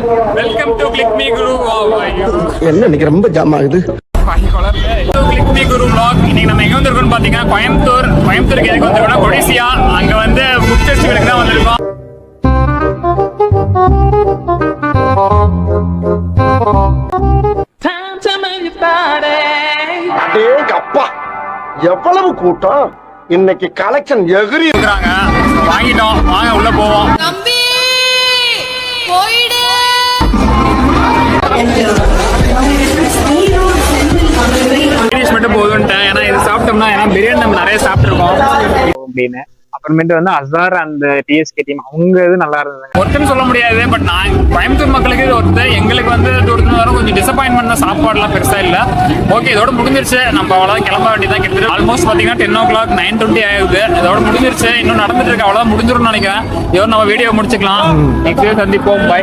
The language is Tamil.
வெல்கம் டு கிளிக் மீ குரு. என்ன இன்னைக்கு ரொம்ப ஜாம் ஆகுது. கிளிக் மீ குரு vlog. இன்னைக்கு நம்ம எங்க வந்திருக்கோம்னு பாத்தீங்கன்னா கோயம்புத்தூருக்கு எதுக்கு வந்திருக்கோம்னா கொடிசியா. அங்க வந்து ஃபுட் ஃபெஸ்டிவலுக்கு தான் வந்திருக்கோம். அப்பா எவ்வளவு கூட்டம் இன்னைக்கு கலெக்ஷன் எகிரி இருக்காங்க. வாங்கிட்டோம், வாங்க உள்ள போவோம். தம்பி போயிடு. மட்டும் போதுன்ட்டேன். ஏன்னா இது சாப்பிட்டோம்னா ஏன்னா பிரியாணி நம்ம நிறைய சாப்பிட்டுருக்கோம் அப்படின்னு. அப்புறமேட்டு வந்து அசார் அந்த டிஎஸ்கே டீம் அவங்க இது நல்லா இருந்தது. ஒருத்தன்னு சொல்ல முடியாது. பட் நான் கோயம்புத்தூர் மக்களுக்கு இது ஒருத்த, எங்களுக்கு வந்து தூரத்துல வரும் கொஞ்சம் டிசப்பாயின்மெண்ட் தான். சாப்பாடுலாம் பெருசா இல்ல. ஓகே, இதோட முடிஞ்சிருச்சு. நம்ம அவ்வளவுதான், கிளம்ப வேண்டியதான். கிட்டத்தட்ட ஆல்மோஸ்ட் பாத்தீங்கன்னா 10 o'clock 9:20 ஆகுது. இதோட முடிஞ்சிருச்சு. இன்னும் நடந்துட்டு இருக்கு. அவ்வளவுதான், முடிஞ்சிரும்னு நினைக்கிறேன். இதோட நம்ம வீடியோ முடிச்சுக்கலாம். நெக்ஸ்ட் சந்திப்போம். பை.